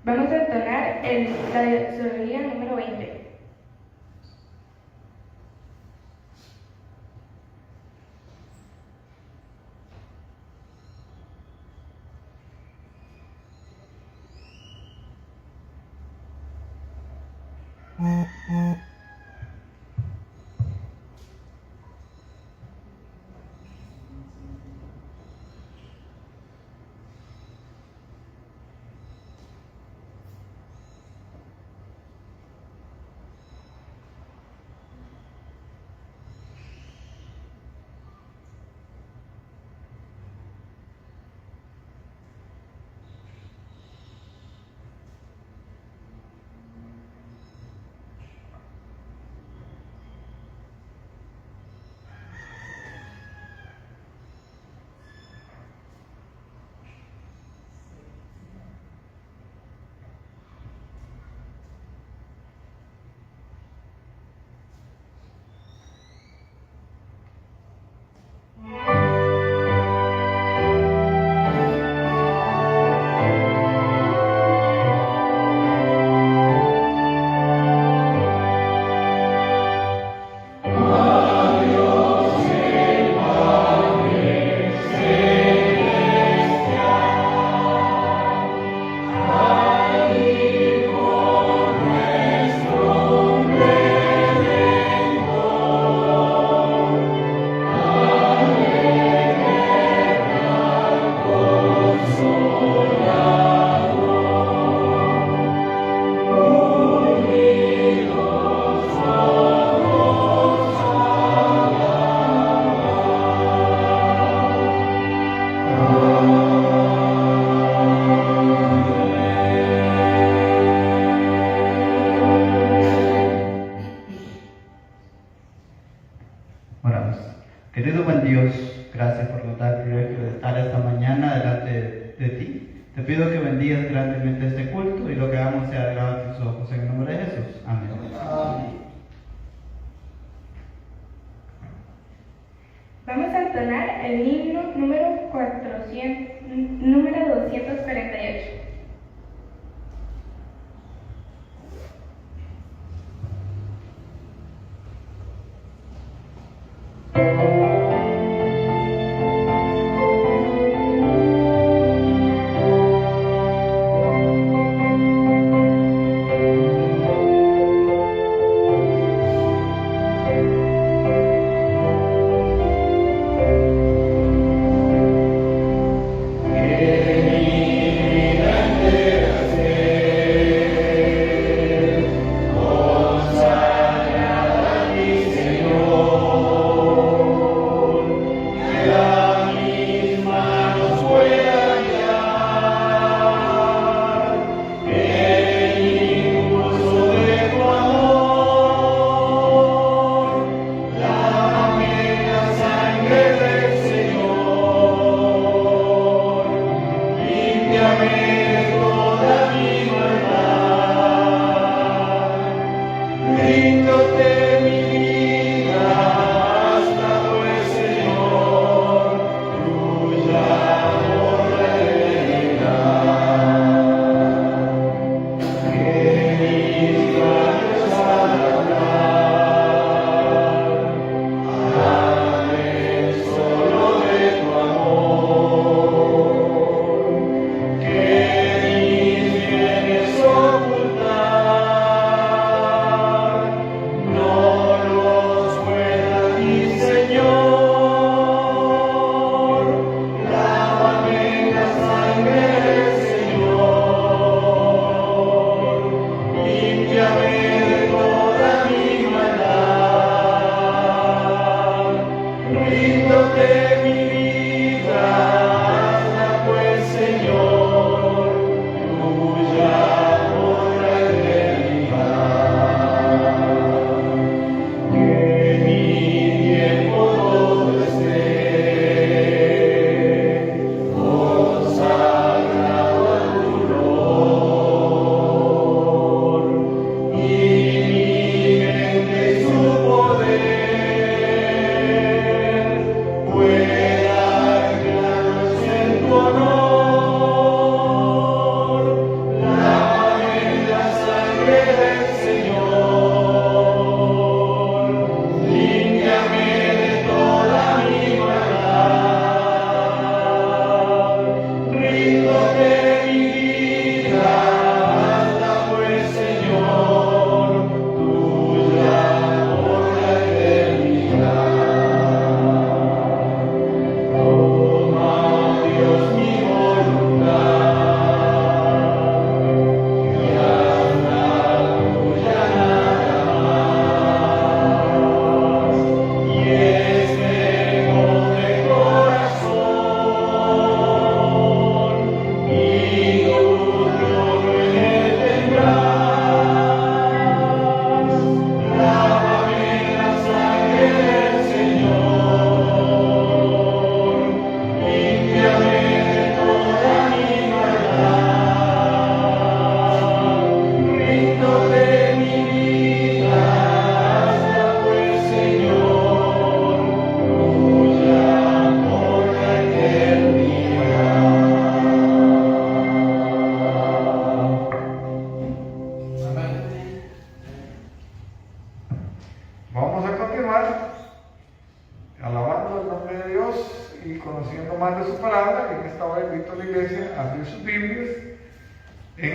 Vamos a entonar la sonoría número 20.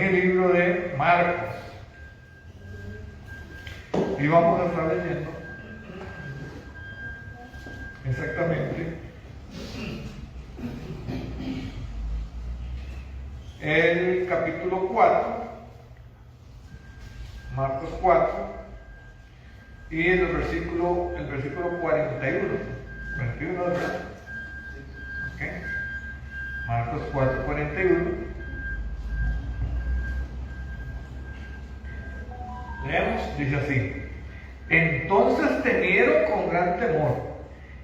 el libro de Marcos. Y vamos a estar leyendo exactamente el capítulo 4, Marcos 4, y el versículo 41. 21, ¿verdad? Ok. Marcos 4, 41. Leemos, dice así: entonces temieron con gran temor,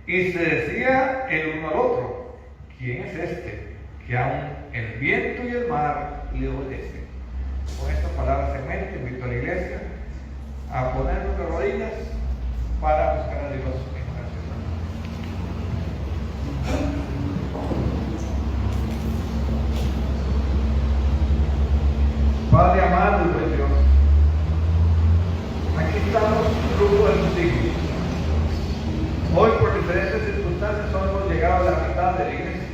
y se decía el uno al otro: ¿quién es este, que aun el viento y el mar le obedecen? Con estas palabras en mente, invito a la iglesia a ponernos de rodillas para buscar a Dios en oración. Padre amado y buen Dios, aquí estamos, grupo de tus hijos. Hoy, por diferentes circunstancias, solo hemos llegado a la mitad de la iglesia,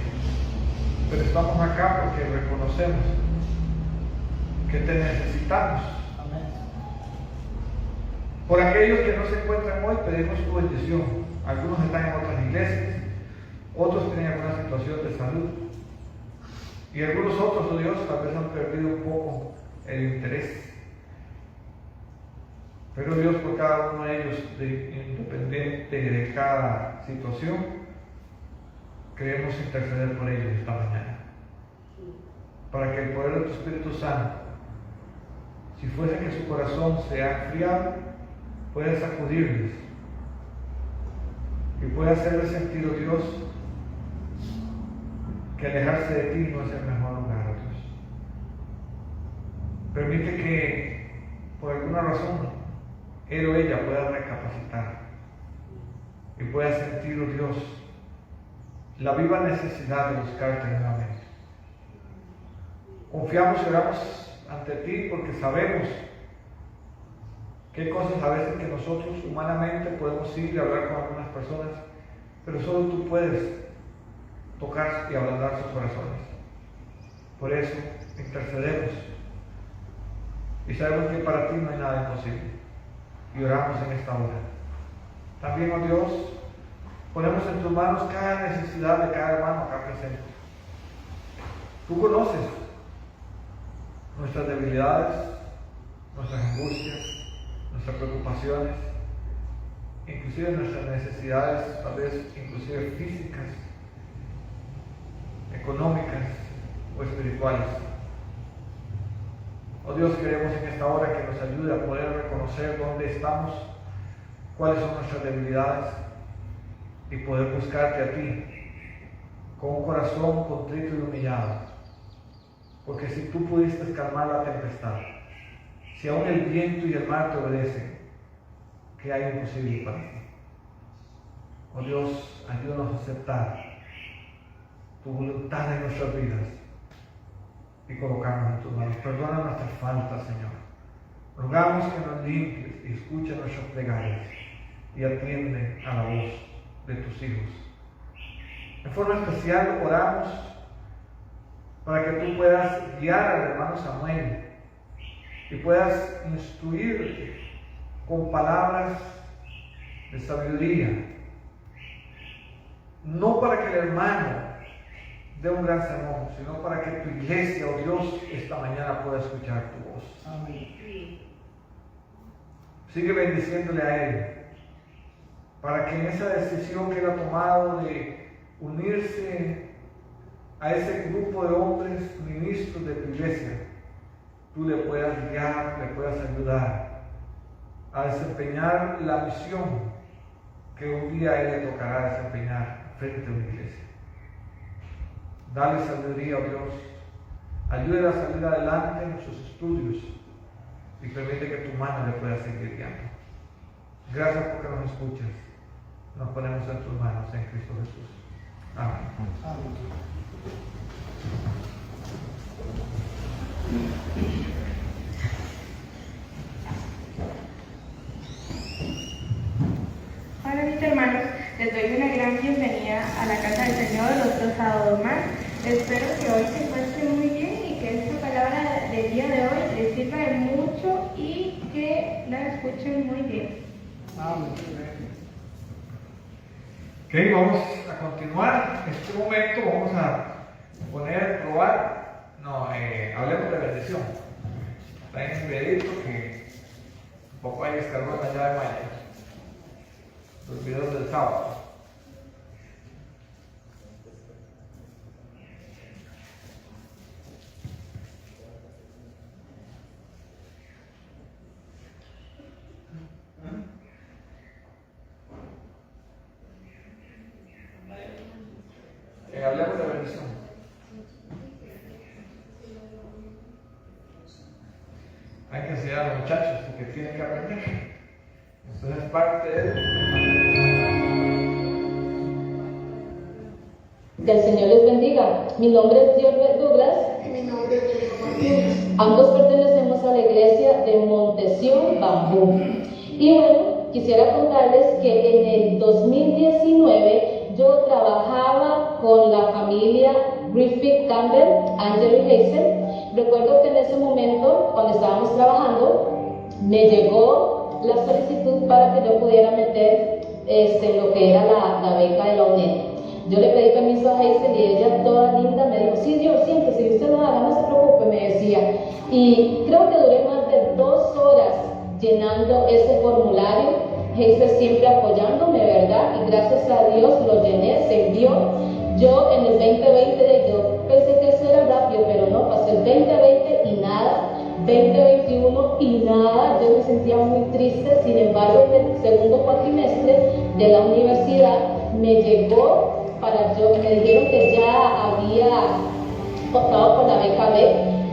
pero estamos acá porque reconocemos que te necesitamos. Amén. Por aquellos que no se encuentran hoy, pedimos tu bendición. Algunos están en otras iglesias, otros tienen alguna situación de salud, y algunos otros, oh Dios, tal vez han perdido un poco el interés. Pero Dios, por cada uno de ellos, independiente de cada situación, queremos interceder por ellos esta mañana, para que el poder de tu Espíritu Santo, si fuese que su corazón se ha enfriado, pueda sacudirles y pueda hacerles sentir, oh Dios, que alejarse de ti no es el mejor lugar, oh Dios. Permite que, por alguna razón, él o ella pueda recapacitar y pueda sentir, oh Dios, la viva necesidad de buscarte nuevamente. Confiamos y oramos ante ti porque sabemos que hay cosas a veces que nosotros humanamente podemos ir y hablar con algunas personas, pero solo tú puedes tocar y ablandar sus corazones. Por eso intercedemos y sabemos que para ti no hay nada imposible, y oramos en esta hora. También, oh Dios, ponemos en tus manos cada necesidad de cada hermano acá presente. Tú conoces nuestras debilidades, nuestras angustias, nuestras preocupaciones, inclusive nuestras necesidades, tal vez inclusive físicas, económicas o espirituales. Oh Dios, queremos en esta hora que nos ayude a poder reconocer dónde estamos, cuáles son nuestras debilidades, y poder buscarte a ti con un corazón contrito y humillado. Porque si tú pudiste calmar la tempestad, si aún el viento y el mar te obedecen, ¿qué hay imposible para ti? Oh Dios, ayúdanos a aceptar tu voluntad en nuestras vidas y colocarnos en tus manos. Perdona nuestras faltas, Señor. Rogamos que nos limpies y escucha nuestras plegarias y atiende a la voz de tus hijos. En forma especial oramos para que tú puedas guiar al hermano Samuel y puedas instruir con palabras de sabiduría, no para que el hermano dé un gran sermón, sino para que tu iglesia, oh Dios, esta mañana pueda escuchar tu voz. Amén. Sigue bendiciéndole a él, para que en esa decisión que él ha tomado de unirse a ese grupo de hombres ministros de tu iglesia, tú le puedas guiar, le puedas ayudar a desempeñar la misión que un día a él le tocará desempeñar frente a una iglesia. Dale sabiduría, oh Dios, ayúdale a salir adelante en sus estudios y permite que tu mano le pueda seguir guiando. Gracias porque nos escuchas. Nos ponemos en tus manos en Cristo Jesús. Amén. Amén. Hola mis hermanos, les doy una gran bienvenida a la casa del Señor otro sábado más. Espero que hoy se encuentren muy bien y que esta palabra del día de hoy les sirva de mucho y que la escuchen muy bien. Amén. Ok, vamos a continuar. En este momento vamos a probar. No, hablemos de bendición. Está en un videito que papá ahí descargó en la llave maya. Los videos del sábado. Hablemos de bendición. Hay que enseñar a los muchachos porque tienen que aprender. Entonces es parte de... Que el Señor les bendiga. Mi nombre es Diorbe Douglas. Y mi nombre es Diego Martínez. Ambos pertenecemos a la iglesia de Montesión Bambú. Y bueno, quisiera contarles que en el 2019 yo trabajaba con la familia Griffith Campbell, Angel y Hazel. Recuerdo que en ese momento, cuando estábamos trabajando, me llegó la solicitud para que yo pudiera meter lo que era la beca de la UNED. Yo le pedí permiso a Hazel y ella, toda linda, me dijo: sí, Dios, siéntese, si usted lo haga, no se preocupe, me decía. Y creo que duré más de 2 horas llenando ese formulario. Hazel siempre apoyándome, ¿verdad? Y gracias a Dios lo llené, se envió. Yo en el 2020, yo pensé que eso era rápido, pero no, pasó el 2020 y nada, 2021 y nada. Yo me sentía muy triste. Sin embargo, en el segundo cuatrimestre de la universidad me llegó me dijeron que ya había optado por la beca B.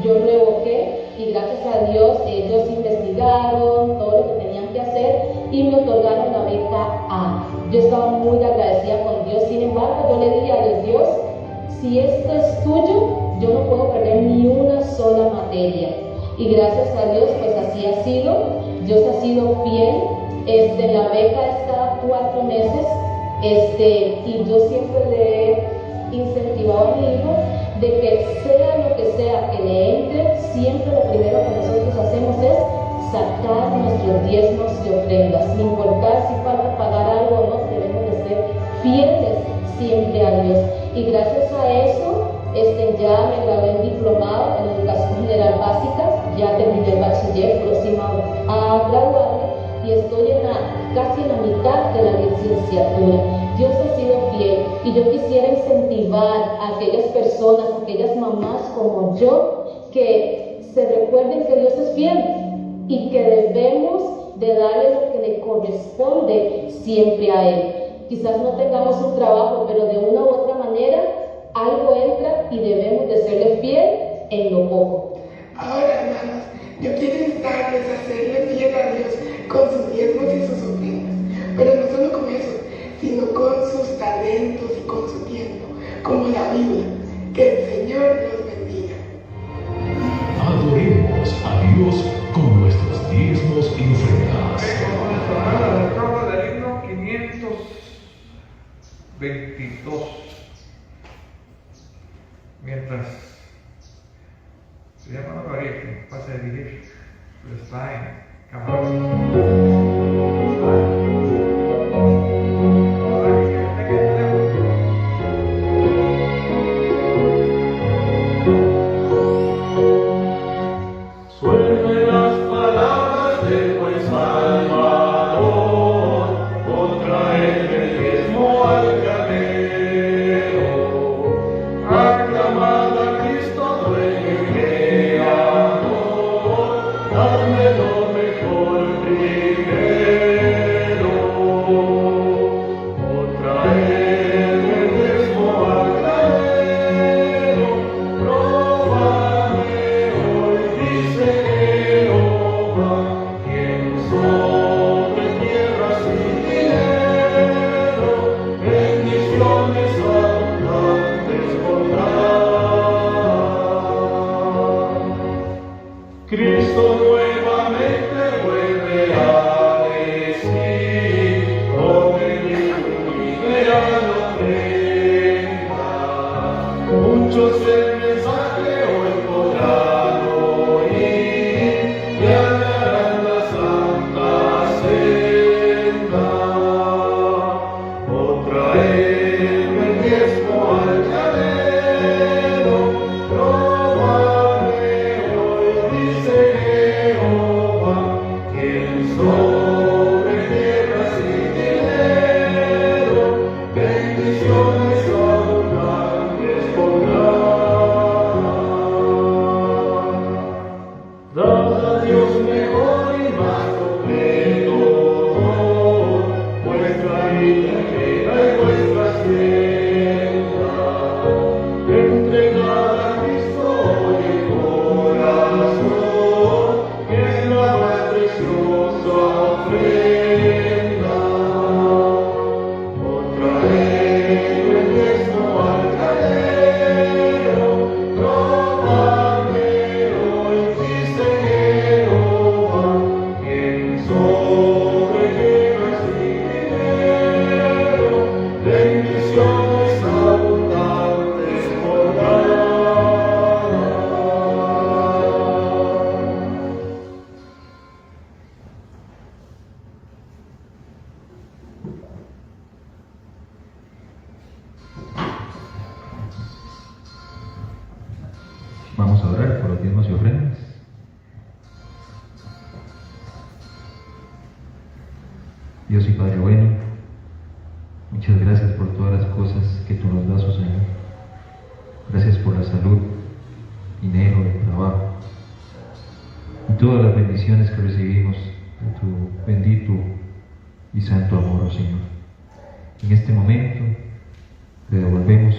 Yo revoqué y gracias a Dios ellos investigaron todo lo que tenían que hacer y me otorgaron la beca A. Yo estaba muy agradecida con Dios. Sin embargo, yo le dije a Dios: si esto es tuyo, yo no puedo perder ni una sola materia. Y gracias a Dios, pues así ha sido. Dios ha sido fiel. La beca es cada 4 meses. Y yo siempre le he incentivado a mi hijo de que sea lo que sea que le entre, siempre lo primero que nosotros hacemos es sacar nuestros diezmos y ofrendas, sin importar si falta pagar algo o no. Debemos de ser fieles siempre a Dios. Y gracias a eso, ya me gradué en diplomado en educación general básica, ya terminé el bachiller, próxima a graduarme, y estoy casi en la mitad de la licenciatura. Dios ha sido fiel y yo quisiera incentivar a aquellas personas, a aquellas mamás como yo, que se recuerden que Dios es fiel y que debemos de darle lo que le corresponde siempre a Él. Quizás no tengamos un trabajo, pero de una u otra manera algo entra y debemos de serle fiel en lo poco. Ahora, hermanos, yo quiero instarles a serle fiel a Dios con sus diezmos y sus ofrendas, pero no solo con eso, sino con sus talentos y con su tiempo, como la Biblia. Que el Señor los bendiga. Adoremos a Dios con nuestros diezmos y ofrendas. Vamos a la del himno 522. Mientras se llama Gabriel, que pasa a dirigir, pero está en cámara. Muchos el mensaje hoy podrán Vamos a orar por los diezmos y ofrendas. Dios y Padre bueno, muchas gracias por todas las cosas que tú nos das, oh Señor. Gracias por la salud, dinero, el trabajo y todas las bendiciones que recibimos de tu bendito y santo amor, oh Señor. En este momento te devolvemos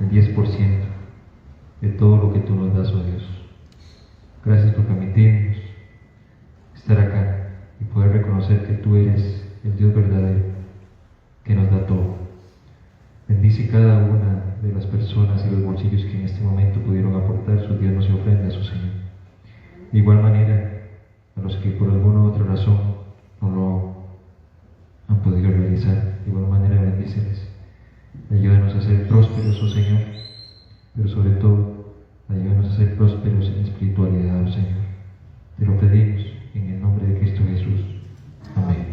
el 10% de todo lo que tú nos das, oh Dios. Gracias por permitirnos estar acá y poder reconocer que tú eres el Dios verdadero que nos da todo. Bendice cada una de las personas y los bolsillos que en este momento pudieron aportar sus diezmos y ofrendas, oh Señor. De igual manera, a los que por alguna u otra razón no lo han podido realizar, de igual manera bendíceles. Ayúdanos a ser prósperos, oh Señor, pero sobre todo, ayúdanos a ser prósperos en espiritualidad, oh Señor. Te lo pedimos en el nombre de Cristo Jesús. Amén.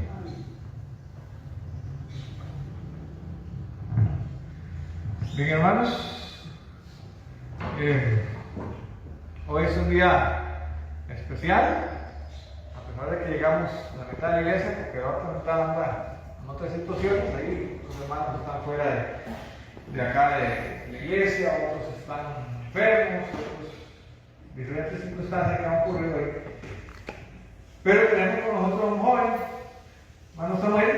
Bien, hermanos, hoy es un día especial, a pesar de que llegamos a la mitad de la iglesia, porque ahora están en otras situaciones, ahí los hermanos están fuera de acá de la iglesia, otros están enfermos, otros diferentes circunstancias que han ocurrido ahí. Pero tenemos con nosotros a un joven, hermano Samuel.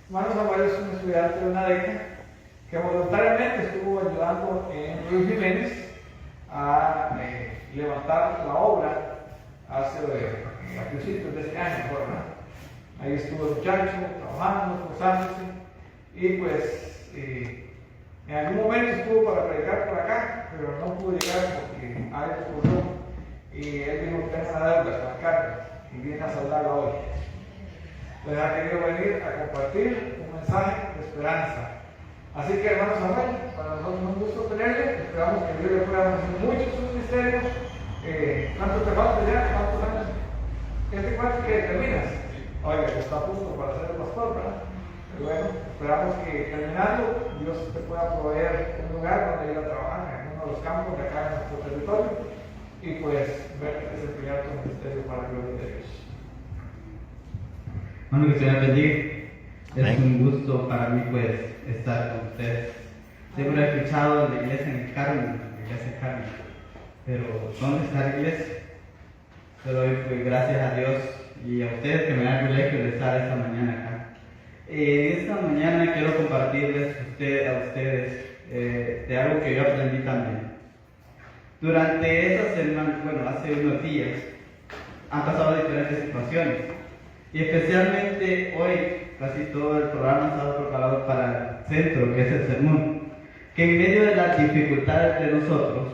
Hermano Samuel es un estudiante de una beca que voluntariamente estuvo ayudando en Luis Jiménez a levantar la obra hace a principios de este año, ¿verdad? Ahí estuvo el muchacho trabajando, esforzándose, y pues en algún momento estuvo para predicar por acá, pero no pudo llegar porque algo ocurrió y él dijo que tengo una deuda con la carne y viene a saldarla hoy. Pues ha querido venir a compartir un mensaje de esperanza. Así que, hermano Samuel, para nosotros es un gusto tenerle. Esperamos que Dios le pueda hacer muchos sus ministerios. ¿Cuánto te falta ya? ¿Cuántos años? ¿Cuánto que terminas? Oiga, está a punto para ser el pastor, ¿verdad? Pero bueno, esperamos que terminando, Dios te pueda proveer un lugar donde ir a trabajar en uno de los campos de acá en nuestro territorio y pues verte desempeñar tu ministerio para la gloria de Dios. Bueno, que se me bendiga. Es un gusto para mí pues estar con ustedes. Siempre he escuchado la iglesia en el Carmen, pero ¿dónde está la iglesia? Pero hoy pues gracias a Dios y a ustedes que me dan el privilegio de estar esta mañana acá. Esta mañana quiero compartirles a ustedes de algo que yo aprendí también. Durante esta semana, bueno, hace unos días, han pasado diferentes situaciones. Y especialmente hoy, casi todo el programa ha estado preparado para el centro, que es el sermón. Que en medio de las dificultades de nosotros,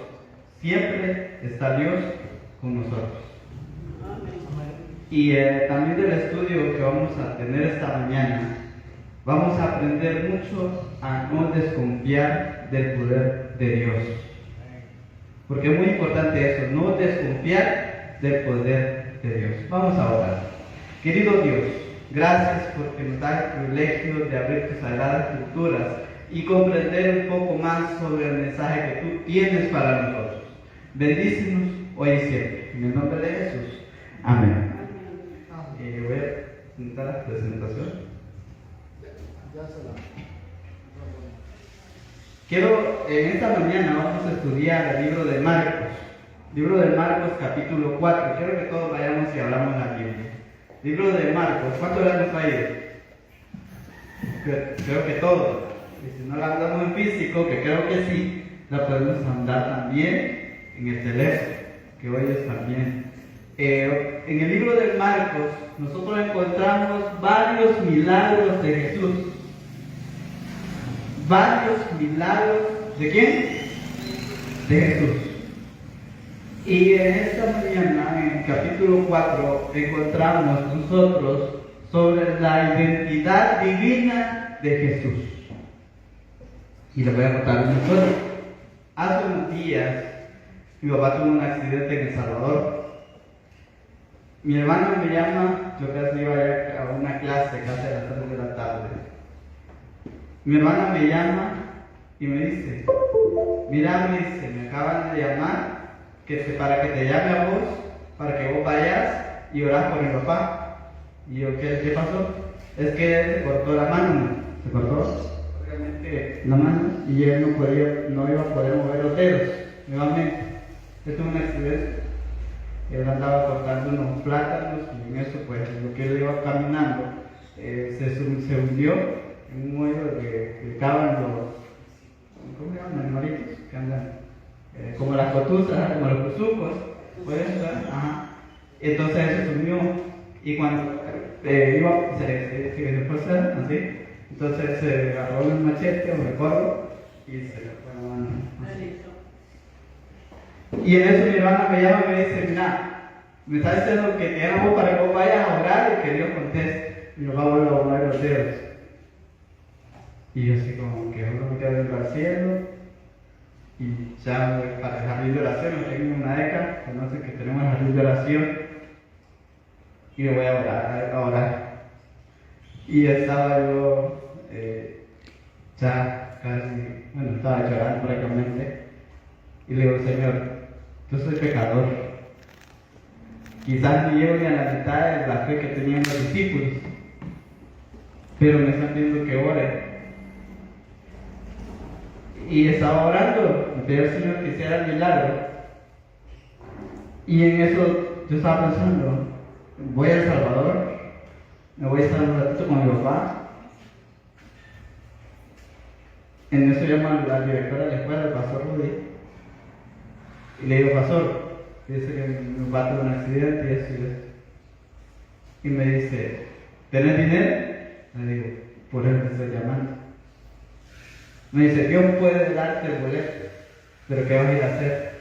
siempre está Dios con nosotros. Y también del estudio que vamos a tener esta mañana, vamos a aprender mucho a no desconfiar del poder de Dios. Porque es muy importante eso, no desconfiar del poder de Dios. Vamos a orar. Querido Dios, gracias porque nos da el privilegio de abrir tus sagradas escrituras y comprender un poco más sobre el mensaje que tú tienes para nosotros. Bendícenos hoy y siempre. En el nombre de Jesús. Amén. Voy a presentar la presentación. Quiero, en esta mañana vamos a estudiar el libro de Marcos. Libro de Marcos, capítulo 4. Quiero que todos vayamos y hablamos la Biblia. Libro de Marcos, ¿cuánto le hemos traído? Creo que todos. Y si no la andamos en físico, que creo que sí, la podemos andar también en el teléfono, que hoy es también. En el libro de Marcos, nosotros encontramos varios milagros de Jesús. Varios milagros ¿de quién? De Jesús. Y en esta mañana, en el capítulo 4, encontramos nosotros sobre la identidad divina de Jesús. Y les voy a contar una historia. Hace unos días, mi papá tuvo un accidente en El Salvador. Mi hermano me llama, yo casi iba a una clase, casi a las 3 de la tarde. Mi hermana me llama y me dice, mira, me acaban de llamar para que te llame a vos, para que vos vayas y orás por mi papá. Y yo, ¿qué pasó? Es que él se cortó la mano, se cortó obviamente la mano y él no iba a poder mover los dedos nuevamente. Él tuvo un accidente. Él andaba cortando unos plátanos y en eso, pues, lo que él iba caminando se hundió en un hoyo que cavan los, ¿cómo se llaman? Animalitos que andan como las cotuzas, como los cuzucos, pueden estar, ajá. Entonces él se hundió y cuando se fue a hacer así, entonces se agarró un machete, un recordo y se le fue la mano. Y en eso mi hermana me llama y me dice, mira, me está diciendo que te llamo para que vos vayas a orar y que Dios conteste. Y nos va a volver a mover los dedos. Y yo así como que uno me queda viendo al cielo. Y ya para el jardín de oración, me tengo una década, conocen que tenemos el jardín de oración. Y me voy a orar. Y estaba yo ya casi, bueno, estaba llorando prácticamente. Y le digo, Señor, yo soy pecador. Quizás ni llego ni a la mitad de la fe que tenían los discípulos, pero me están pidiendo que ore. Y estaba orando, me pedí al Señor que hiciera el milagro. Y en eso yo estaba pensando, voy a El Salvador, me voy a estar un ratito con mi papá. En eso llama a la directora de la escuela, el pastor Rudy. Y le digo, pastor, dice que mi papá tuvo un accidente y eso y eso. Y me dice, ¿tenés dinero? Le digo, por eso te estoy llamando. Me dice, Dios puede darte el boleto, pero ¿qué vas a ir a hacer?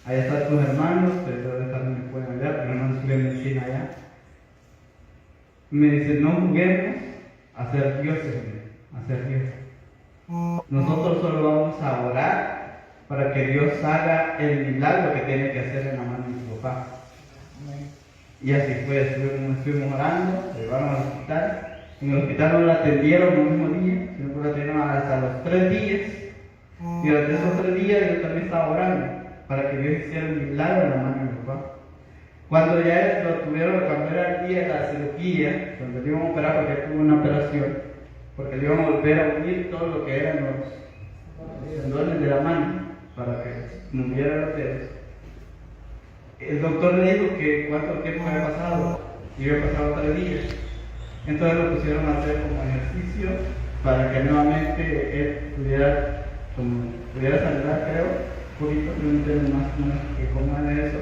Allá están tus hermanos, pero también me pueden ayudar, pero no estudian medicina allá. Me dice, no juguemos a ser dioses, a ser dioses. Nosotros solo vamos a orar para que Dios haga el milagro que tiene que hacer en la mano de su papá. Y así fue, estuvimos orando, lo llevaron al hospital. En el hospital no la atendieron el mismo día, sino que la atendieron hasta los 3 días. Y durante esos 3 días yo también estaba orando para que Dios hiciera el milagro en la mano de mi papá. Cuando ya lo tuvieron, cuando era el día de la cirugía, cuando le iban a operar, porque tuvo una operación, porque le iban a volver a unir todo lo que eran los tendones de la mano para que moviera los dedos. El doctor le dijo que cuánto tiempo había pasado, y había pasado 3 días. Entonces lo pusieron a hacer como ejercicio para que nuevamente él pudiera saludar, creo, un poquito, no entiendo más que cómo es eso.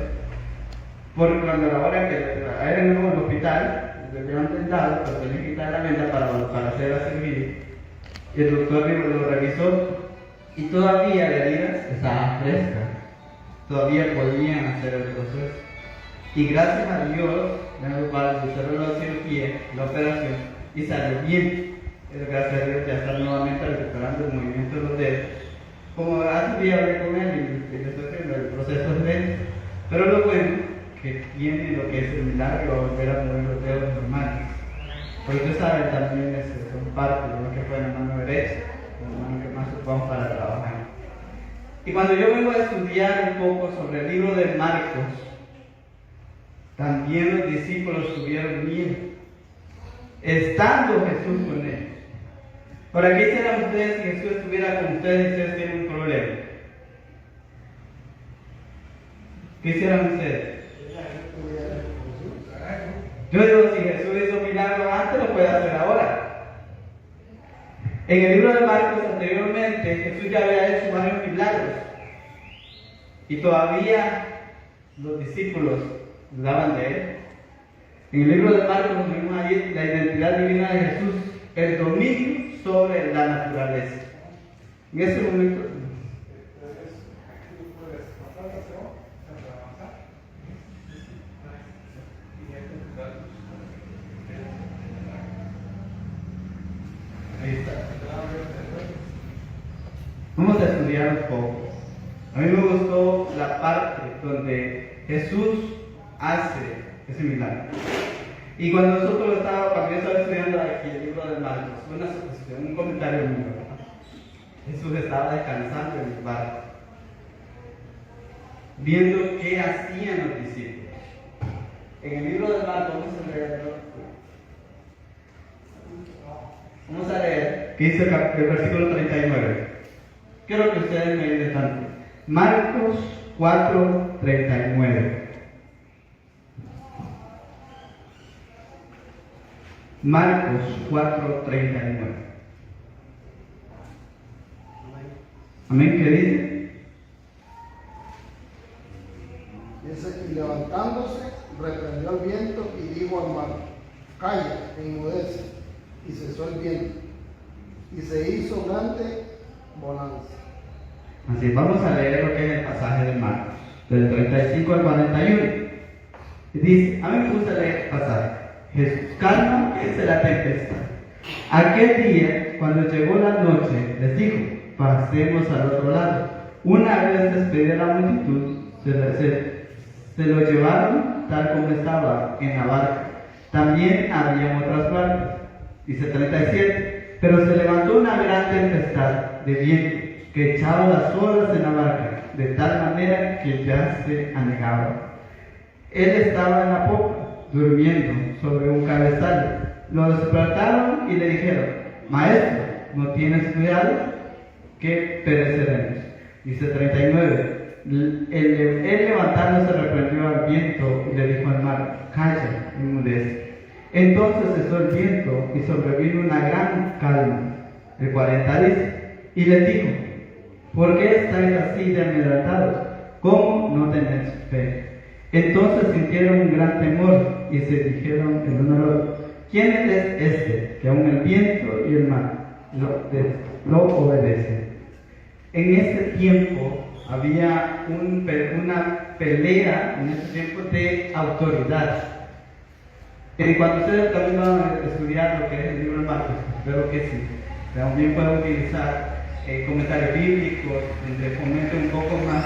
Porque cuando a la hora que a él en el hospital, le habían tentado, pero tenía que quitar la venda para hacer la cirugía. Y el doctor lo revisó y todavía la herida estaba fresca. Todavía podían hacer el proceso. Y gracias a Dios, mi padre hicieron la cirugía, la operación, y salió bien. Gracias a Dios ya está nuevamente recuperando el movimiento de los dedos. Como hace un día hablé con él y le estoy haciendo el proceso de él. Pero lo bueno que tiene lo que es el milagro y va a volver a mover los dedos normales. Porque ustedes saben también son parte de lo que fue la mano derecha, la mano que más ocupamos para trabajar. Y cuando yo vengo a estudiar un poco sobre el libro de Marcos, también los discípulos tuvieron miedo, estando Jesús con ellos. ¿Para qué hicieran ustedes si Jesús estuviera con ustedes y ustedes tienen un problema? ¿Qué hicieron ustedes? Yo digo, si Jesús hizo milagros antes, lo puede hacer ahora. En el libro de Marcos anteriormente, Jesús ya había hecho varios milagros. Y todavía los discípulos dudaban de él. En el libro de Marcos vemos ahí la identidad divina de Jesús, el dominio sobre la naturaleza. En ese momento, ahí está. Vamos a estudiar un poco. A mí me gustó la parte donde Jesús hace ese milagro. Y cuando yo estaba estudiando aquí el libro de Marcos, una suposición, un comentario mío, Jesús estaba descansando en el barco, viendo qué hacían los discípulos. En el libro de Marcos, vamos a leer, que dice el versículo 39. Quiero que ustedes me ayuden tanto. Marcos 4:39. Marcos 4:39. Amén, ¿qué dice? Dice, y levantándose, reprendió al viento y dijo al mar, calla, enmudece, y cesó el viento, y se hizo grande bonanza. Así, vamos a leer lo que es el pasaje de Marcos, del 35 al 41. Dice, a mí me gusta leer el pasaje. Jesús calma que es la tempestad. Aquel día, cuando llegó la noche, les dijo, pasemos al otro lado. Una vez despedida la multitud, se lo llevaron tal como estaba en la barca. También había otras barcas. Dice 37. Pero se levantó una gran tempestad de viento que echaba las olas en la barca, de tal manera que ya se anegaba. Él estaba en la popa, durmiendo sobre un cabezal. Lo despertaron y le dijeron, Maestro, ¿no tienes cuidado? Que pereceremos. Dice 39. Él levantándose reprendió al viento y le dijo al mar, calla, enmudece. Entonces cesó el viento y sobrevino una gran calma. El 40 dice, y les dijo, ¿por qué estáis así de amedrentados? ¿Cómo no tenéis fe? Entonces sintieron un gran temor y se dijeron el uno al otro, ¿quién es este que aun el viento y el mar lo obedecen? En ese tiempo había una pelea, en ese tiempo, de autoridad. Cuando ustedes también van a estudiar lo que es el libro de Marcos, espero que sí, también pueden utilizar comentarios bíblicos, donde fomenten un poco más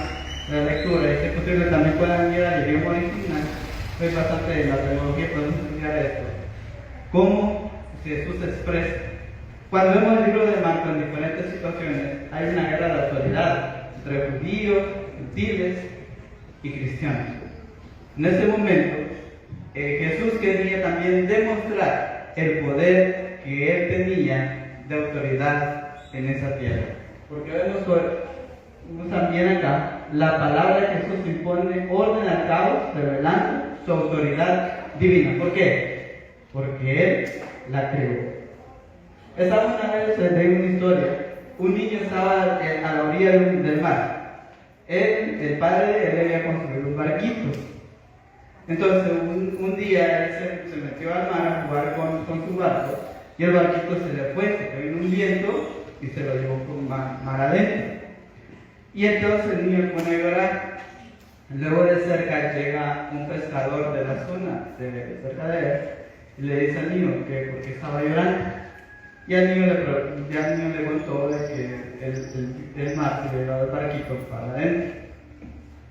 la lectura, y si es posible también puedan ir al idioma original. Soy bastante de la tecnología, podemos estudiar esto. Cómo Jesús se expresa. Cuando vemos el libro de Marcos en diferentes situaciones, hay una guerra de autoridad entre judíos, gentiles y cristianos. En ese momento, Jesús quería también demostrar el poder que él tenía de autoridad en esa tierra. Porque vemos también acá la palabra de Jesús impone orden al caos, revelando su autoridad divina. ¿Por qué? Porque él la creó. Esta una vez les leí una historia. Un niño estaba a la orilla del mar. El padre había construido un barquito. Entonces un día él se metió al mar a jugar con su barco, y el barquito se le fue, se vino un viento y se lo llevó por mar adentro. Y entonces el niño pone a llorar. Luego de cerca llega un pescador de la zona, cerca de él, y le dice al niño que por qué estaba llorando. Y al niño le contó de que el mar se llevaba el barquito para adentro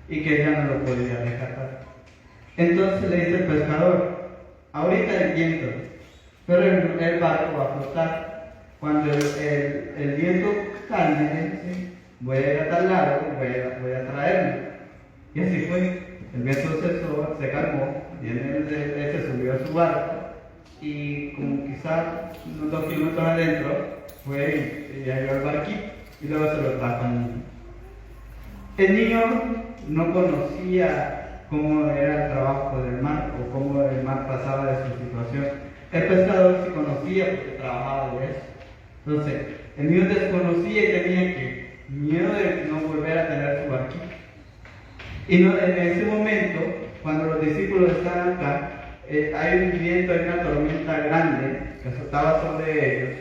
y que ya no lo podía rescatar. Entonces le dice el pescador, ahorita el viento, pero el barco va a flotar. Cuando el viento calme, voy a ir a tal lado, voy a traerlo. Y así fue. El viento cesó, se calmó, y él se subió a su barco, y como quizás unos 2 kilómetros adentro, fue y halló el barquito, y luego se lo trajo al niño. El niño no conocía cómo era el trabajo del mar o cómo el mar pasaba de su situación. El pescador sí conocía porque trabajaba de eso. Entonces, el niño desconocía y tenía miedo de no volver a tener su barquita. Y en ese momento, cuando los discípulos estaban acá, hay un viento, hay una tormenta grande que azotaba sobre ellos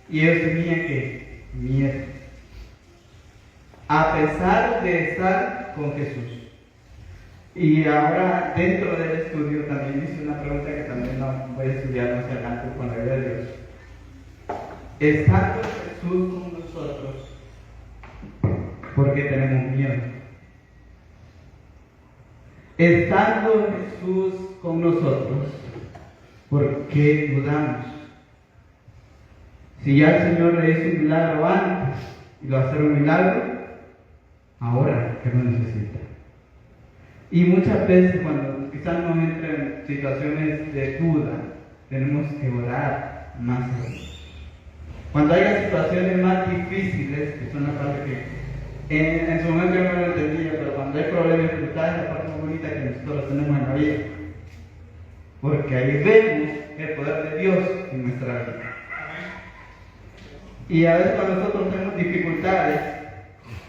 y ellos tenían miedo. A pesar de estar con Jesús. Y ahora, dentro del estudio, también hice una pregunta que también voy a estudiar más adelante con la ayuda de Dios. Estando Jesús con nosotros, ¿por qué tenemos miedo? Estando Jesús con nosotros, ¿por qué dudamos? Si ya el Señor le hizo un milagro antes y lo va a hacer un milagro, ahora, ¿qué lo necesita? Y muchas veces cuando quizás nos entran en situaciones de duda, tenemos que orar más a Dios. Cuando haya situaciones más difíciles, que son las partes que en su momento yo no lo entendía, pero cuando hay problemas brutales, la parte más bonita que nosotros tenemos en la vida. Porque ahí vemos el poder de Dios en nuestra vida. Y a veces cuando nosotros tenemos dificultades,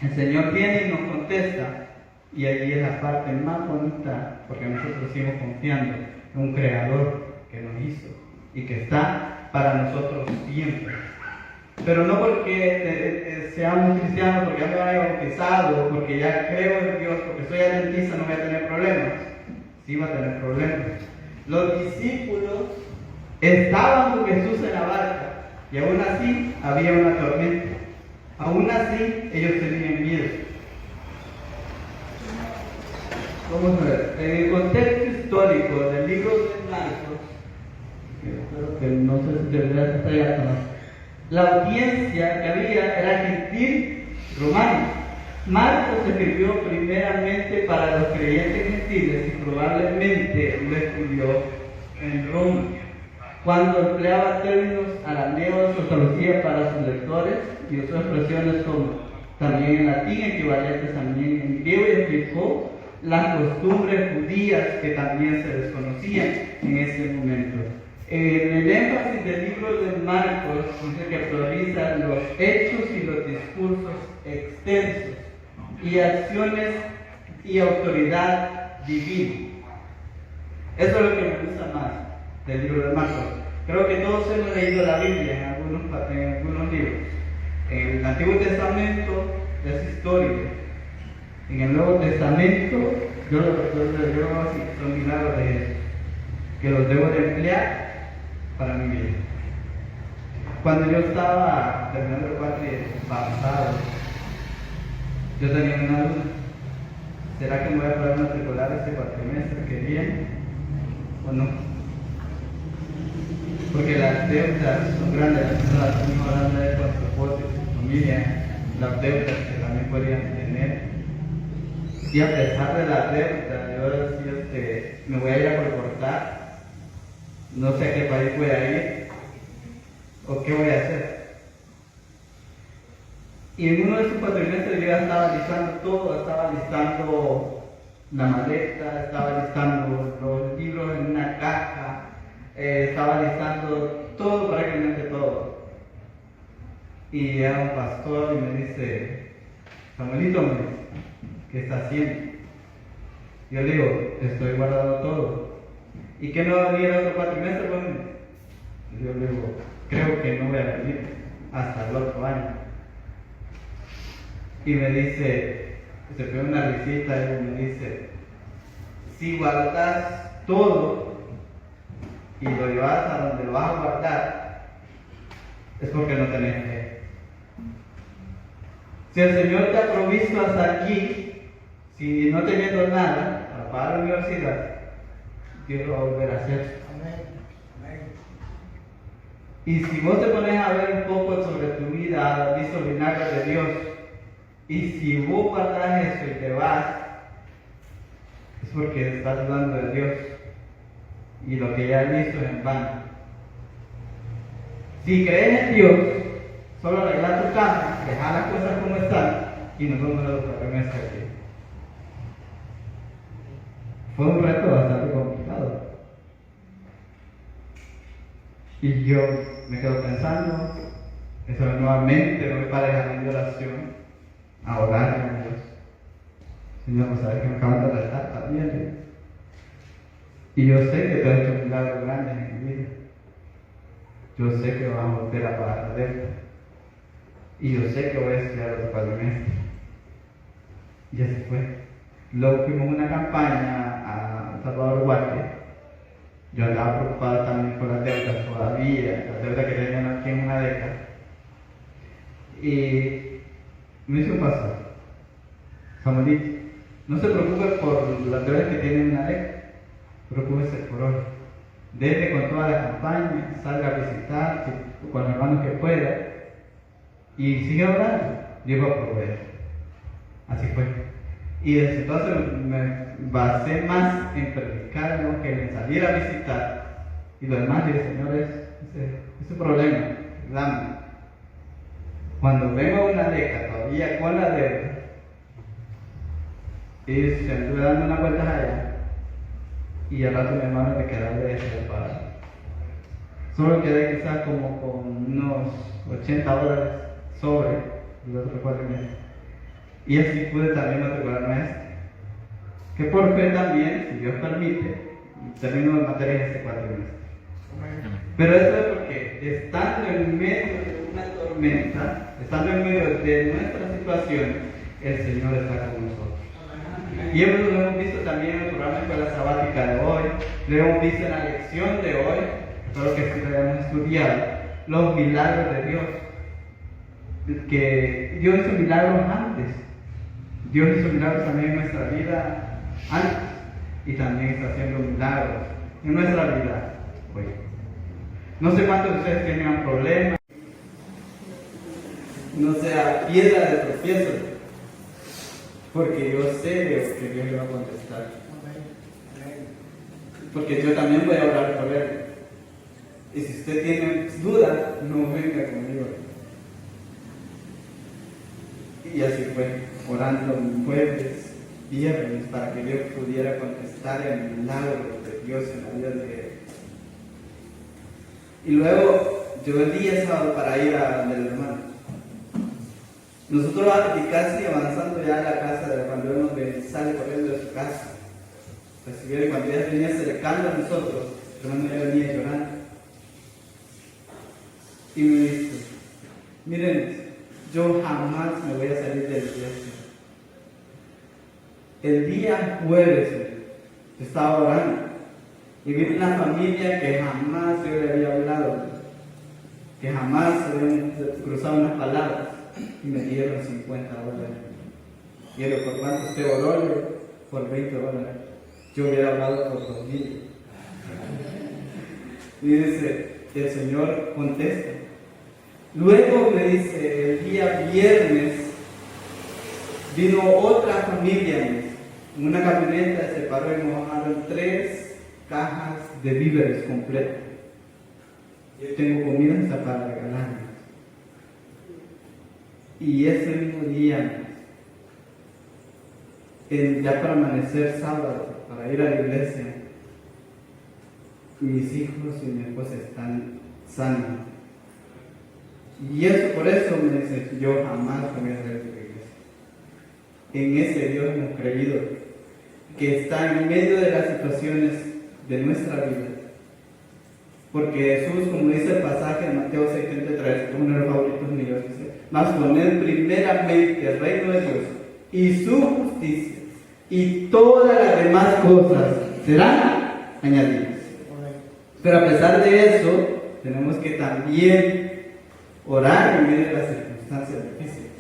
el Señor viene y nos contesta, y allí es la parte más bonita, porque nosotros seguimos confiando en un Creador que nos hizo y que está para nosotros siempre. Pero no porque seamos cristianos, porque ya me haya bautizado, porque ya creo en Dios, porque soy adventista, no voy a tener problemas. Sí va a tener problemas. Los discípulos estaban con Jesús en la barca y aún así había una tormenta. Aún así ellos tenían miedo. Vamos a ver, en el contexto histórico del libro de Marcos, espero que no sé si debería estar ya con la audiencia que había era gentil romana. Marcos escribió primeramente para los creyentes gentiles y probablemente lo escribió en Roma. Cuando empleaba términos arameos o traducía para sus lectores y usó expresiones como también en latín, equivalentes también en griego, y explicó las costumbres judías que también se desconocían en ese momento. En el énfasis del libro de Marcos dice que prioriza los hechos y los discursos extensos y acciones y autoridad divina. Eso es lo que me gusta más del libro de Marcos. Creo que todos hemos leído la Biblia en algunos libros. En el Antiguo Testamento es historia. En el Nuevo Testamento yo lo veo así, son milagros de Jesús, que los debo de emplear para mi vida. Cuando yo estaba terminando el cuatrimestre pasado, yo tenía una duda. ¿Será que me voy a poder matricular este cuatrimestre que viene o no? Porque las deudas son grandes, las estamos hablando de nuestro esposo y su familia, las deudas que también podrían tener. Y a pesar de las deudas, yo decía me voy a ir a reportar. No sé a qué país voy a ir o qué voy a hacer. Y en uno de esos cuatrimestres yo ya estaba listando todo, estaba listando la maleta, estaba listando los libros en una caja, estaba listando todo, prácticamente todo. Y llega un pastor y me dice, Samuelito, ¿qué está haciendo? Yo le digo, estoy guardando todo. ¿Y qué no va a venir otro cuatrimestre conmigo? Yo le digo, creo que no voy a venir hasta el otro año. Y me dice, se pone una risita y me dice, si guardas todo y lo llevas a donde lo vas a guardar, es porque no tenés fe. Si el Señor te ha provisto hasta aquí, si no teniendo nada para pagar la universidad, Dios lo va a volver a hacer. Amén. Y si vos te pones a ver un poco sobre tu vida, has visto milagros de Dios, y si vos guardas eso y te vas, es porque estás dudando de Dios, y lo que ya has visto es en vano. Si crees en Dios, solo arregla tu cama, deja las cosas como están, y nos fuimos a los cuatrimestres aquí. Fue un reto bastante complicado. Y yo me quedo pensando, eso nuevamente voy para dejar mi oración, a orar a Dios. Señor, ¿no sabes que me acaban de tratar también? Y yo sé que tú has hecho milagros grandes en mi vida. Yo sé que vamos a volver a pagar la deuda. Y yo sé que voy a estudiar los cuatrimestres. Y así fue. Luego fuimos a una campaña a Salvador Guate. Yo andaba preocupado también por las deudas todavía, las deudas que tenían aquí en una década. Y me hizo un pastor, Samuelito, no se preocupe por las deudas que tiene en una década, preocúpese por hoy. Desde con toda la campaña, salga a visitar con los hermanos que pueda y sigue orando, Dios va a proveer. Así fue. Y desde entonces me basé más en predicar que en salir a visitar. Y lo demás, dije, Señor, ese problema, dame. Cuando vengo a una década todavía con la deuda, y se anduve dando una vuelta allá, y al rato mi hermano me quedaba de para. Solo quedé quizás como con unos $80 sobre los otros 4 meses. Y así pude también matricularme a este. Que por fe también, si Dios permite, termino de materias este cuatrimestre. Pero eso es porque estando en medio de una tormenta, estando en medio de nuestra situación, el Señor está con nosotros. Y lo hemos visto también en el programa de Escuela Sabática de hoy, lo hemos visto en la lección de hoy, espero que sí lo hayamos estudiado, los milagros de Dios. Que Dios hizo milagros antes. Dios hizo milagros también en nuestra vida antes y también está haciendo milagros en nuestra vida hoy. No sé cuántos de ustedes tienen problemas, no sea piedra de tropiezo, porque yo sé que Dios le va a contestar. Porque yo también voy a orar por él. Y si usted tiene duda, no venga conmigo. Y así fue, orando jueves, viernes, para que Dios pudiera contestar el milagro de Dios en la vida de él. Y luego llegó el día sábado para ir a donde el hermano. Nosotros casi avanzando ya a la casa de cuando él nos sale corriendo de su casa. Recibieron cuando ella venía acercando a nosotros, el hermano ya venía llorando. Y me dice, miren, yo jamás me voy a salir del iglesia. El día jueves estaba orando y vi una familia que jamás yo le había hablado, que jamás se habían cruzado unas palabras y me dieron $50. Y yo, ¿por cuánto usted oró? Por $20. Yo hubiera hablado por 2,000. Y dice, el Señor contesta. Luego me dice, el día viernes vino otra familia en una camioneta, se paró y nos bajaron 3 cajas de víveres completos. Yo tengo comida hasta para regalarles. Y ese mismo día, ya para amanecer sábado, para ir a la iglesia, mis hijos y mi esposa están sanos. Y eso, por eso me dice, yo jamás voy a salir de la iglesia. En ese Dios hemos creído, que está en medio de las situaciones de nuestra vida. Porque Jesús, como dice el pasaje de Mateo 6:33, uno de los favoritos míos, dice, mas poned primeramente el reino de Dios y su justicia, y todas las demás cosas serán añadidas. Pero a pesar de eso, tenemos que también orar en medio de las circunstancias difíciles.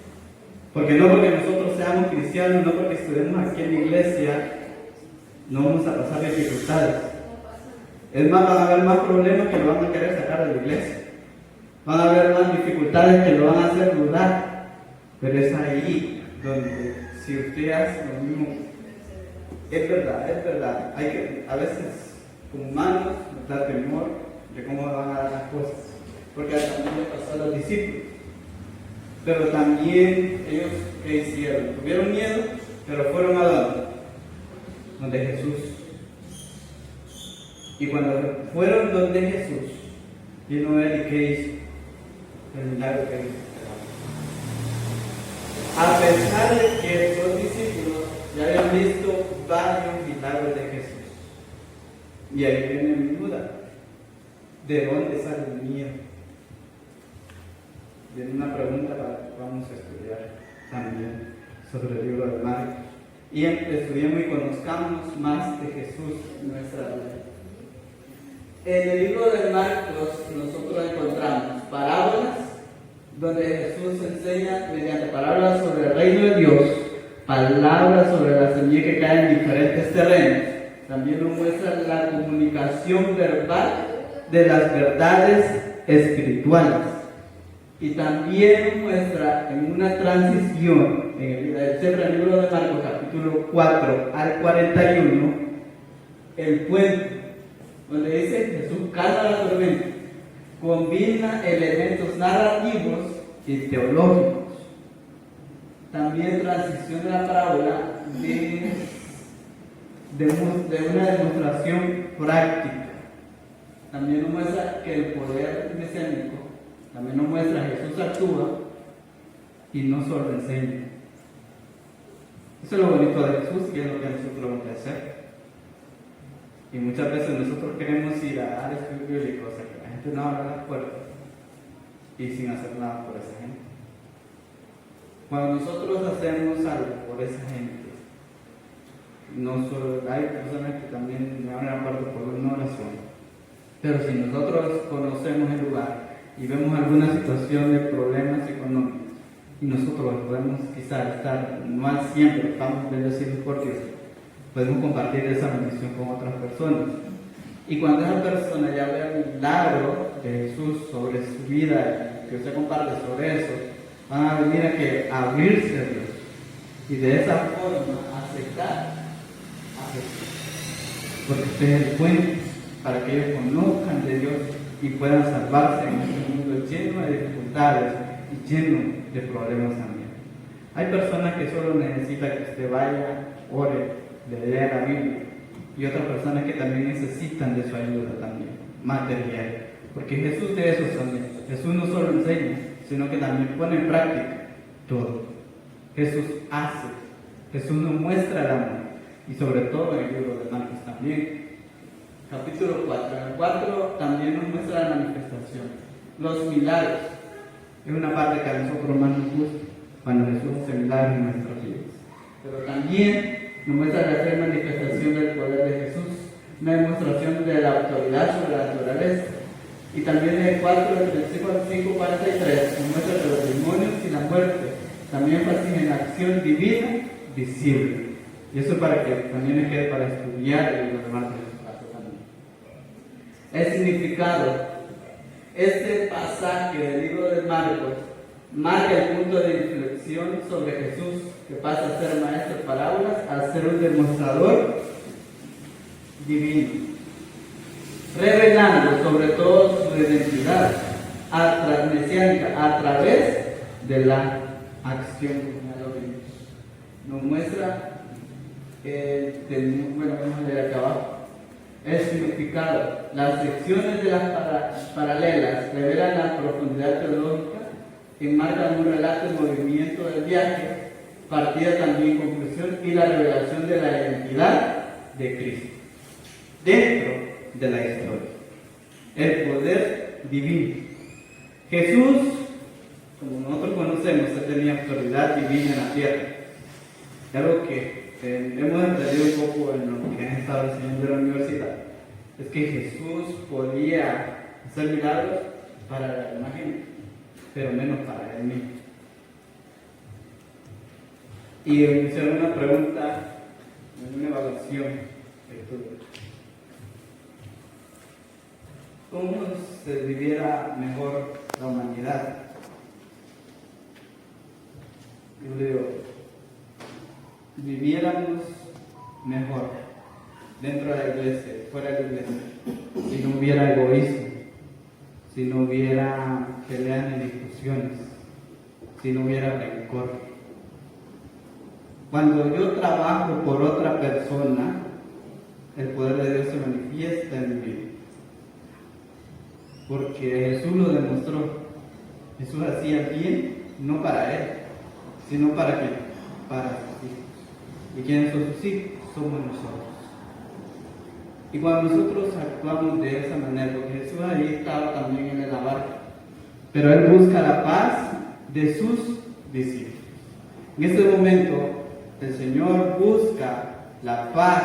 Porque no porque nosotros seamos cristianos, no porque estuvimos aquí en la iglesia, no vamos a pasar dificultades. Es más, van a haber más problemas que lo van a querer sacar de la iglesia. Van a haber más dificultades que lo van a hacer dudar. Pero es ahí donde, si usted hace lo mismo, es verdad. Hay que, a veces, como humanos, nos da temor de cómo van a dar las cosas. Porque también le pasó a los discípulos. Pero también ellos, ¿qué hicieron? Tuvieron miedo, pero fueron a donde Jesús. Y cuando fueron donde Jesús, vino él y ¿qué hizo? El milagro que hizo. A pesar de que los discípulos ya habían visto varios milagros de Jesús. Y ahí viene mi duda. ¿De dónde sale el miedo? Viene una pregunta para que vamos a estudiar también sobre el libro de Marcos. Y estudiemos y conozcamos más de Jesús en nuestra vida. En el libro de Marcos nosotros encontramos parábolas donde Jesús enseña mediante parábolas sobre el reino de Dios, palabras sobre la semilla que cae en diferentes terrenos. También nos muestra la comunicación verbal de las verdades espirituales. Y también nos muestra en una transición, en el libro de Marcos, capítulo 4 al 41, el puente, donde dice Jesús calma la tormenta, combina elementos narrativos y teológicos. También transiciona la parábola de una demostración práctica. También nos muestra que el poder mesiánico, también nos muestra que Jesús actúa y no solo enseña. Eso es lo bonito de Jesús y es lo que nosotros vamos a hacer. Y muchas veces nosotros queremos ir a dar estudios bíblicos, que la gente no abra las puertas y sin hacer nada por esa gente. Cuando nosotros hacemos algo por esa gente, no solo hay personas que también me abren la puerta por una oración, pero si nosotros conocemos el lugar y vemos alguna situación de problemas económicos y nosotros podemos quizás estar no al 100%, pero estamos bendecidos por Dios, podemos compartir esa bendición con otras personas. Y cuando esa persona ya vea el milagro de Jesús sobre su vida, que usted comparte sobre eso, van a venir a abrirse a Dios y de esa forma aceptar a Jesús, porque usted es el puente para que ellos conozcan de Dios y puedan salvarse en este mundo lleno de dificultades y lleno de problemas también. Hay personas que solo necesitan que usted vaya, ore, le lea la Biblia, y otras personas que también necesitan de su ayuda también, material, porque Jesús de eso también. Jesús no solo enseña, sino que también pone en práctica todo. Jesús hace, Jesús nos muestra el amor, y sobre todo en el libro de Marcos también. Capítulo 4. En el 4 también nos muestra la manifestación, los milagros. Es una parte que a nosotros más nos gusta, cuando Jesús hace milagros en nuestras vidas. Pero también nos muestra la tres manifestación del poder de Jesús, una demostración de la autoridad sobre la naturaleza. Y también en el 4, del versículo 5, 43, nos muestra de los demonios y la muerte, también énfasis en la acción divina visible. Y eso para que también me quede para estudiar y los demás también. El significado. Este pasaje del libro de Marcos marca el punto de inflexión sobre Jesús, que pasa a ser maestro de parábolas a ser un demostrador divino, revelando sobre todo su identidad mesiánica a través de la acción de Dios. Nos muestra vamos a leer acá abajo. El significado. Las secciones de las paralelas revelan la profundidad teológica, enmarcan un relato de movimiento del viaje, partida también conclusión y la revelación de la identidad de Cristo dentro de la historia. El poder divino. Jesús, como nosotros conocemos, él tenía autoridad divina en la tierra. Algo que hemos entendido un poco en lo que han estado enseñando en la universidad, es que Jesús podía hacer milagros para la imagen, pero menos para él mismo. Y me hicieron una pregunta en una evaluación que tuve. ¿Cómo se viviera mejor la humanidad? Yo le digo, viviéramos mejor dentro de la iglesia, fuera de la iglesia, si no hubiera egoísmo, si no hubiera peleas ni discusiones, si no hubiera rencor. Cuando yo trabajo por otra persona, el poder de Dios se manifiesta en mi vida. Porque Jesús lo demostró. Jesús hacía bien, no para Él, sino para quién, para sus hijos. ¿Y quiénes son sus hijos? Somos nosotros. Y cuando nosotros actuamos de esa manera, porque Jesús ahí estaba también en la barca, pero Él busca la paz de sus discípulos. En este momento, el Señor busca la paz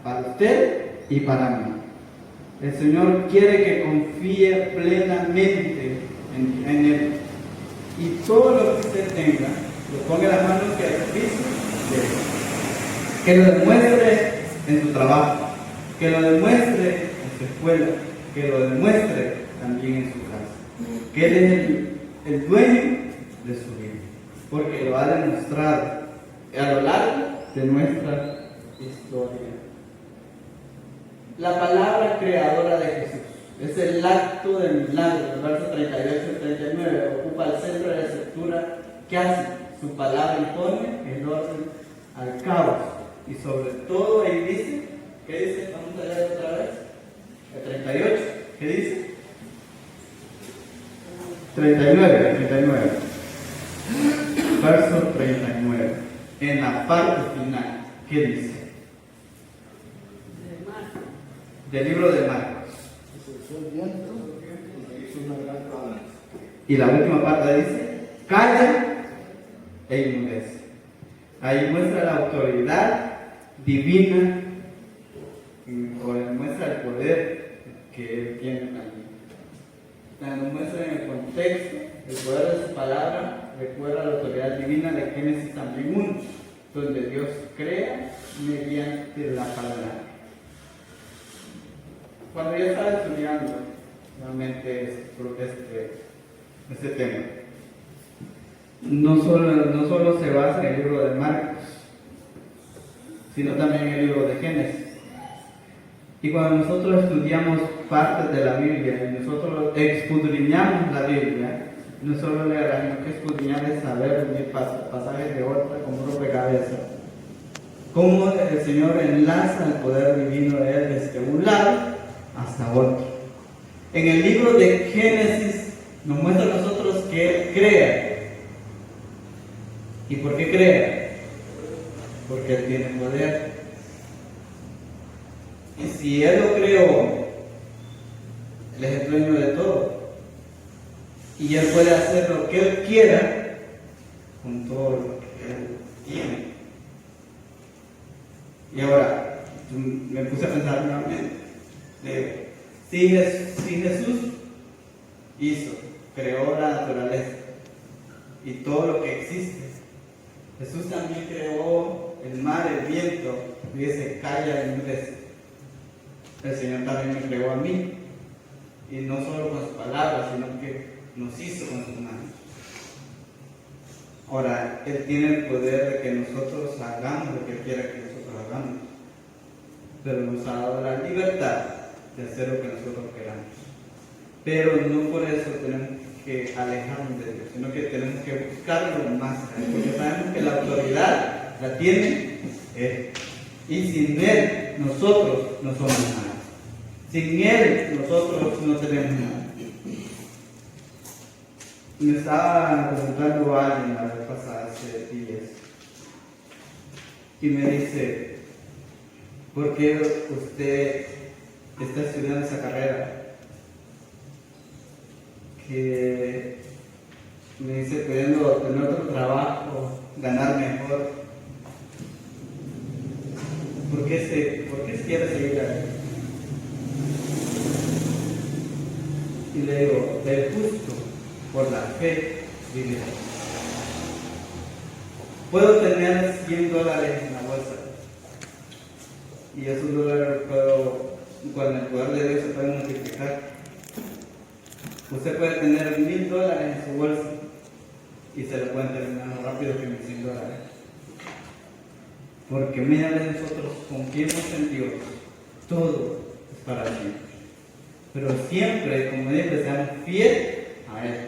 para usted y para mí. El Señor quiere que confíe plenamente en Él. Y todo lo que usted tenga, lo ponga en las manos que al servicio de Él. Que lo demuestre en su trabajo, que lo demuestre en su escuela, que lo demuestre también en su casa. Que Él es el dueño de su vida, porque lo ha demostrado a lo largo de nuestra historia. La palabra creadora de Jesús es el acto de milagro. El verso 38 y 39 ocupa el centro de la escritura. ¿Qué hace? Su palabra impone el orden al caos. Y sobre todo ahí dice, ¿qué dice? Vamos a leer otra vez. El 38, ¿qué dice? 39. Verso 39. En la parte final, ¿qué dice? Del libro de Marcos. Y la última parte dice, calla e inmudece. Ahí muestra la autoridad divina, o muestra el poder que Él tiene también. Cuando muestra en el contexto el poder de su palabra, recuerda la autoridad divina de Génesis también 1, donde Dios crea mediante la palabra. Cuando yo estaba estudiando realmente este tema, no solo se basa en el libro de Marcos, sino también en el libro de Génesis. Y cuando nosotros estudiamos partes de la Biblia y nosotros escudriñamos la Biblia, no solo leer, sino que escudriñar es saber unir pasajes de otra como rompecabezas. Cómo el Señor enlaza el poder divino de Él desde un lado hasta otro. En el libro de Génesis nos muestra a nosotros que Él crea. ¿Y por qué crea? Porque Él tiene poder. Y si Él lo creó, Él es el dueño de todo. Y Él puede hacer lo que Él quiera con todo lo que Él tiene. Y ahora, me puse a pensar nuevamente. Si Jesús creó la naturaleza y todo lo que existe, Jesús también creó el mar, el viento, y dice, calla y enmudece. El Señor también me creó a mí, y no solo con sus palabras, sino que nos hizo con sus manos. Ahora, Él tiene el poder de que nosotros hagamos lo que Él quiera que nosotros hagamos, pero nos ha dado la libertad de hacer lo que nosotros queramos. Pero no por eso tenemos que alejarnos de Dios, sino que tenemos que buscarlo más, porque sabemos que la autoridad la tiene Él. Y sin Él, nosotros no somos nada. Sin Él, nosotros no tenemos nada. Me estaba preguntando a alguien la vez pasada, hace días, y me dice, ¿por qué usted está estudiando esa carrera? Que me dice, pudiendo tener otro trabajo, ganar mejor. ¿Por qué quiere seguir ahí? Y le digo, del justo por la fe vivirá. Puedo tener $100 en la bolsa, y esos dólares con el poder de Dios se pueden multiplicar. Usted puede tener $1,000 en su bolsa y se lo pueden terminar más rápido que $1,100. Porque mira, nosotros confiemos en Dios, todo es para siempre. Pero siempre, como dice, seamos fieles a Él.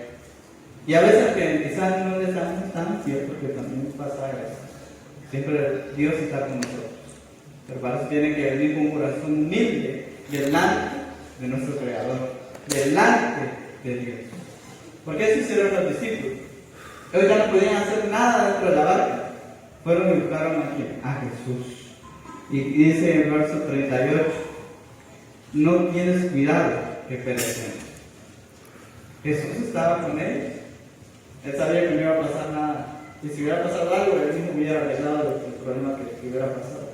Y a veces que quizás no les damos tan cierto, porque también pasa eso. Siempre Dios está con nosotros. Pero para eso tiene que venir con un corazón humilde delante de nuestro Creador, delante de Dios. Porque eso hicieron los discípulos. Ellos ya no podían hacer nada dentro de la barca. Fueron y buscaron a quién? A Jesús. Y dice en el verso 38, no tienes cuidado que perecen. Jesús estaba con ellos. Él sabía que no iba a pasar nada. Y si hubiera pasado algo, él mismo hubiera arreglado el problema que hubiera pasado.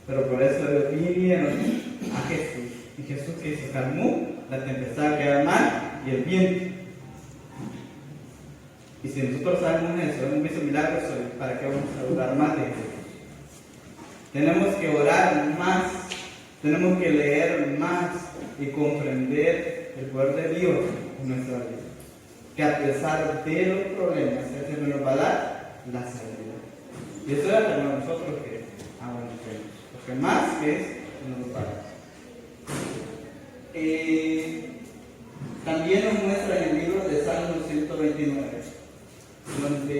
Pero por eso ellos vinieron a Jesús. Y Jesús que se calmó la tempestad que era el mar y el viento. Y si nosotros sabemos eso, hemos visto milagros, ¿para qué vamos a dudar más de Jesús? Tenemos que orar más, tenemos que leer más y comprender el poder de Dios en nuestra vida. Que a pesar de los problemas, Él nos va a dar la salida. Y eso es para nosotros que avancemos. Porque más que es, nos va a dar. También nos muestra en el libro de Salmos 129, donde,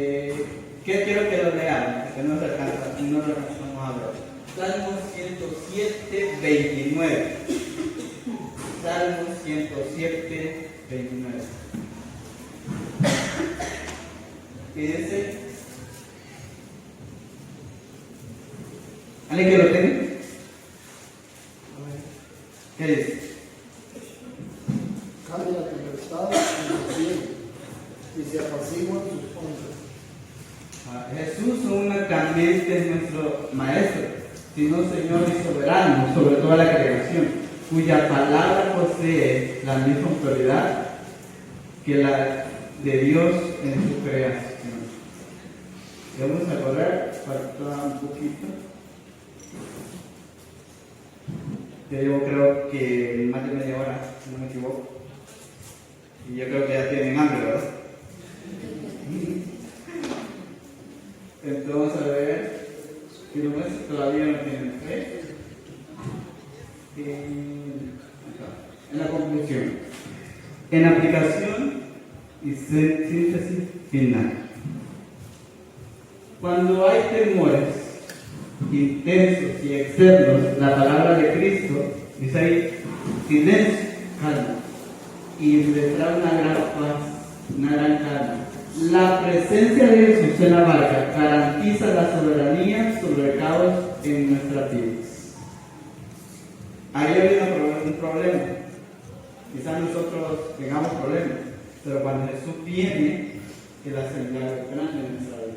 ¿qué quiero que lo leamos? Porque no lo alcanzamos a ver. Salmos 107, 29. Salmos 107, 29. ¿Qué dice? ¿Alguien que lo tiene? ¿Qué dice? Cambia la tempestad en los cielos y se apaciguan sus ondas. Jesús no únicamente es nuestro Maestro, sino Señor y soberano sobre toda la creación, cuya palabra posee la misma autoridad que la de Dios en su creación. Vamos a correr, falta un poquito. Ya llevo creo que más de media hora, si no me equivoco. Y yo creo que ya tienen hambre, ¿verdad? Entonces, a ver, si lo muestro todavía no tienen fe. En la conclusión, en aplicación y síntesis final. Cuando hay temores intensos y externos, la palabra de Cristo dice ahí, silencio, calma, y vendrá una gran paz, una gran calma. La presencia de Jesús en la barca garantiza la soberanía sobre el caos en nuestras vidas. Ahí hay un problema. Quizás nosotros tengamos problemas, pero cuando Jesús viene, Él hace milagros grandes en nuestra vida.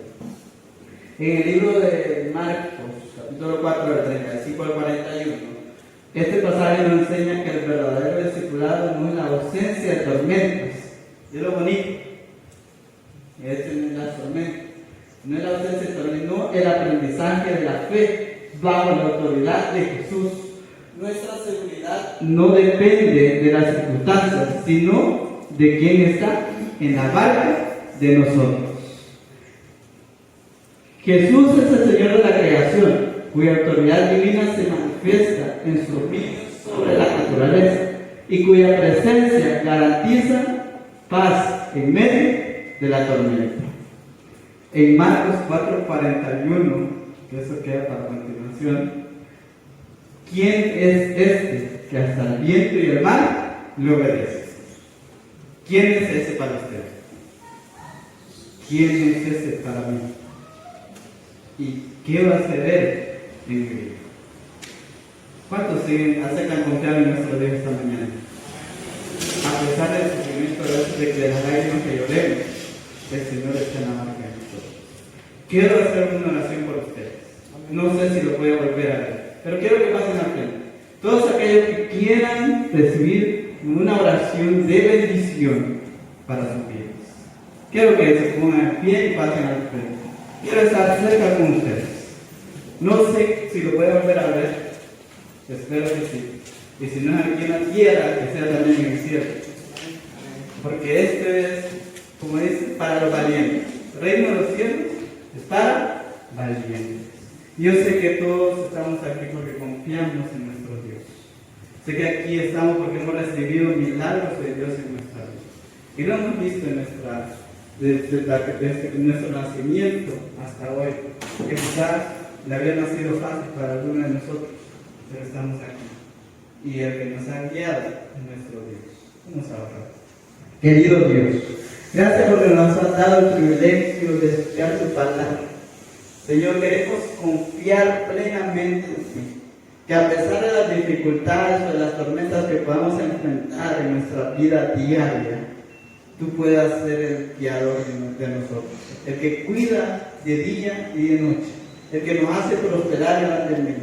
En el libro de Marcos, capítulo 4, del 35 al 41, este pasaje nos enseña que el verdadero discipulado no es la ausencia de tormentas. Es lo bonito. Este no es la tormenta. No es la ausencia de tormentas, no el aprendizaje de la fe bajo la autoridad de Jesús. Nuestra seguridad no depende de las circunstancias, sino de quién está en la barca de nosotros. Jesús es el Señor de la creación, cuya autoridad divina se manifiesta en su dominio sobre la naturaleza y cuya presencia garantiza paz en medio de la tormenta. En Marcos 4:41, que eso queda para continuación, ¿quién es este que hasta el viento y el mar le obedece? ¿Quién es ese para usted? ¿Quién es ese para mí? ¿Y qué va a hacer Él en mi vida? ¿Cuántos aceptan confiar en nuestro Dios esta mañana? A pesar del sufrimiento de que las lágrimas que lloremos, el Señor está en la barca de nosotros. Quiero hacer una oración por ustedes. No sé si lo puedo volver a ver, pero quiero que pasen al frente. Todos aquellos que quieran recibir una oración de bendición para sus vidas. Quiero que se pongan de pie y pasen al frente. Quiero estar cerca con ustedes. No sé si lo puedo volver a ver. Espero que sí. Y si no es aquí en la tierra, que sea también en el cielo. Porque esto es, como dice, para los valientes. El reino de los cielos es para valientes. Yo sé que todos estamos aquí porque confiamos en nuestro Dios. Sé que aquí estamos porque hemos recibido milagros de Dios en nuestra vida. Y lo hemos visto en nuestra desde nuestro nacimiento hasta hoy, que quizás le había nacido fácil para alguno de nosotros, pero estamos aquí. Y el que nos ha guiado es nuestro Dios. Vamos a orar. Querido Dios, gracias porque nos has dado el privilegio de escuchar tu palabra. Señor, queremos confiar plenamente en ti, que a pesar de las dificultades o de las tormentas que podamos enfrentar en nuestra vida diaria, tú puedas ser el guiador de nosotros, el que cuida de día y de noche, el que nos hace prosperar grandemente.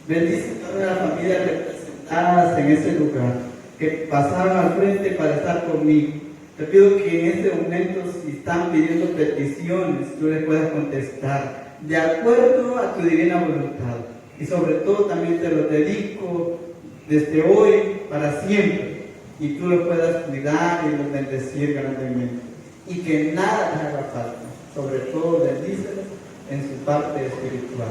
Bendice a todas las familias representadas en ese lugar, que pasaron al frente para estar conmigo. Te pido que en este momento, si están pidiendo peticiones, tú les puedas contestar de acuerdo a tu divina voluntad. Y sobre todo también te lo dedico desde hoy para siempre. Y tú los puedas cuidar y los bendecir grandemente. Y que nada les haga falta. Sobre todo bendícelos en su parte espiritual.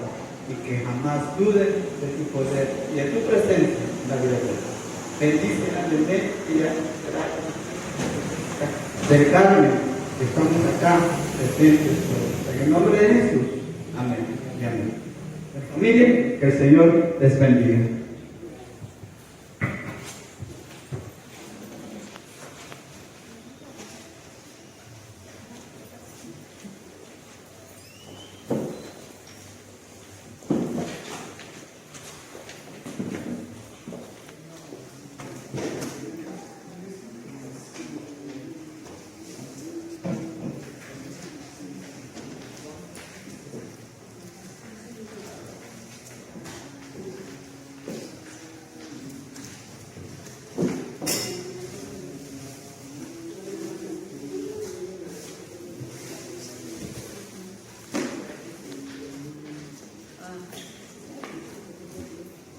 Y que jamás duden de tu poder y de tu presencia en la vida de Dios. Bendice grandemente y gracias. Del Carmen, que estamos acá presentes. En el nombre de Jesús. Amén y amén. Familia, que el Señor les bendiga.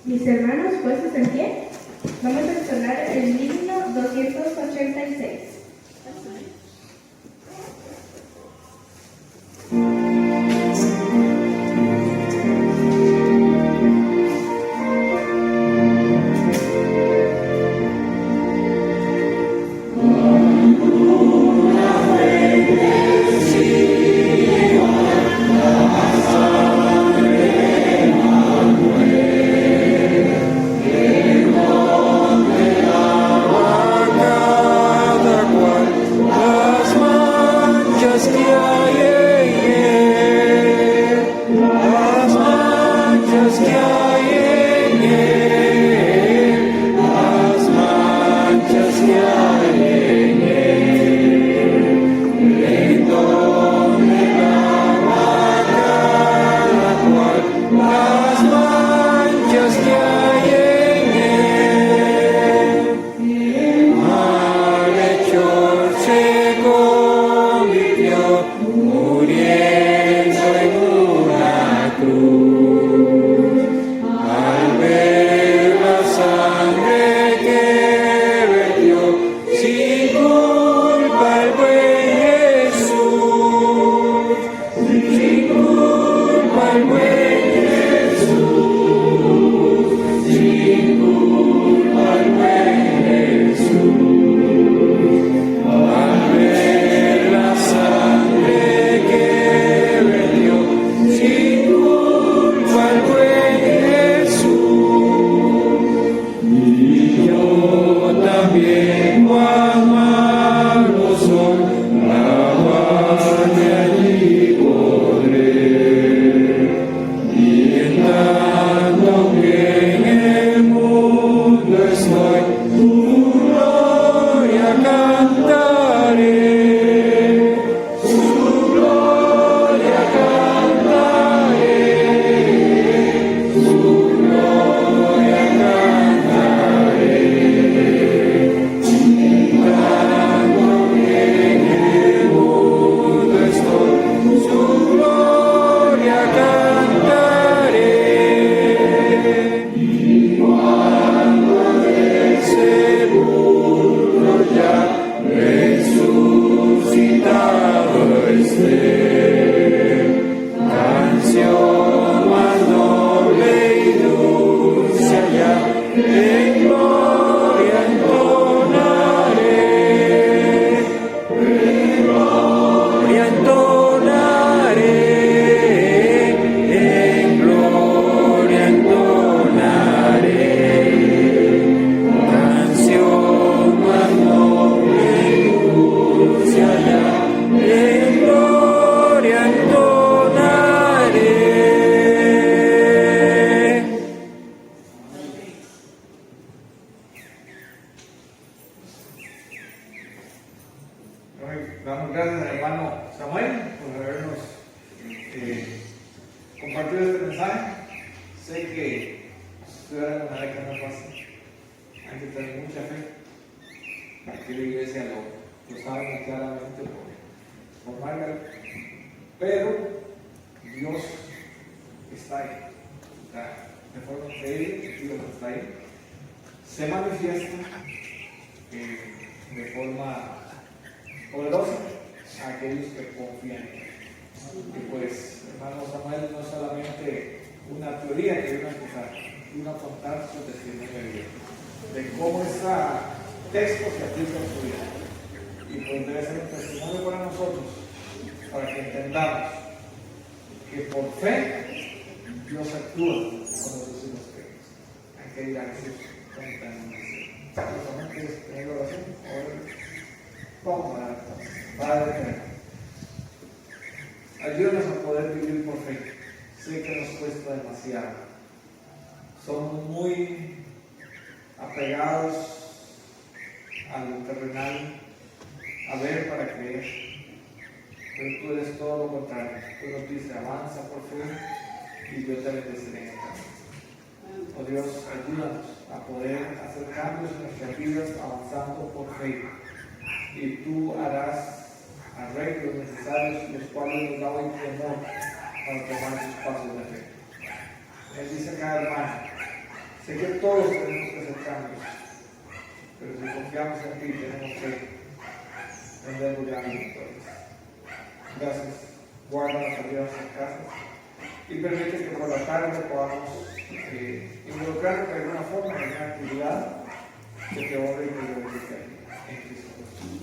Mis hermanos, puestos en pie, vamos a entonar el himno 286. Cada cual Damos gracias al hermano Samuel por habernos compartido este mensaje. Sé que estudiar en una beca no es fácil, hay que tener mucha fe. Aquí la iglesia lo sabe claramente por Margaret, pero Dios está ahí, de forma increíble. Dios está ahí, se manifiesta de forma poderosa a aquellos que confían en él. Y pues, hermano Samuel, no es solamente una teoría que vino a empezar, vino a contar su testimonio de vida, de cómo ese texto se aplica en su vida. Y pues debe ser un testimonio para nosotros, para que entendamos que por fe Dios actúa cuando decimos que hay que ir a Jesús cuando tenemos que solamente es tener oración. Vamos a orar entonces. Padre, ayúdanos a poder vivir por fe. Sé que nos cuesta demasiado. Somos muy apegados a lo terrenal, a ver para creer. Pero tú eres todo lo contrario. Tú nos dices, avanza por fe y yo te bendeciré en el camino. Oh Dios, ayúdanos a poder hacer cambios en nuestras vidas avanzando por fe. Y tú harás arreglos necesarios, los cuales nos da hoy temor para tomar sus pasos de fe. Él dice a cada hermano, sé que todos tenemos que hacer cambios, pero si confiamos en ti, tenemos fe, tendremos grandes victorias. Gracias, guarda las salidas de nuestras casas y permite que por la tarde podamos involucrarnos de alguna forma en una actividad que te honre y te glorifique en Cristo Jesús.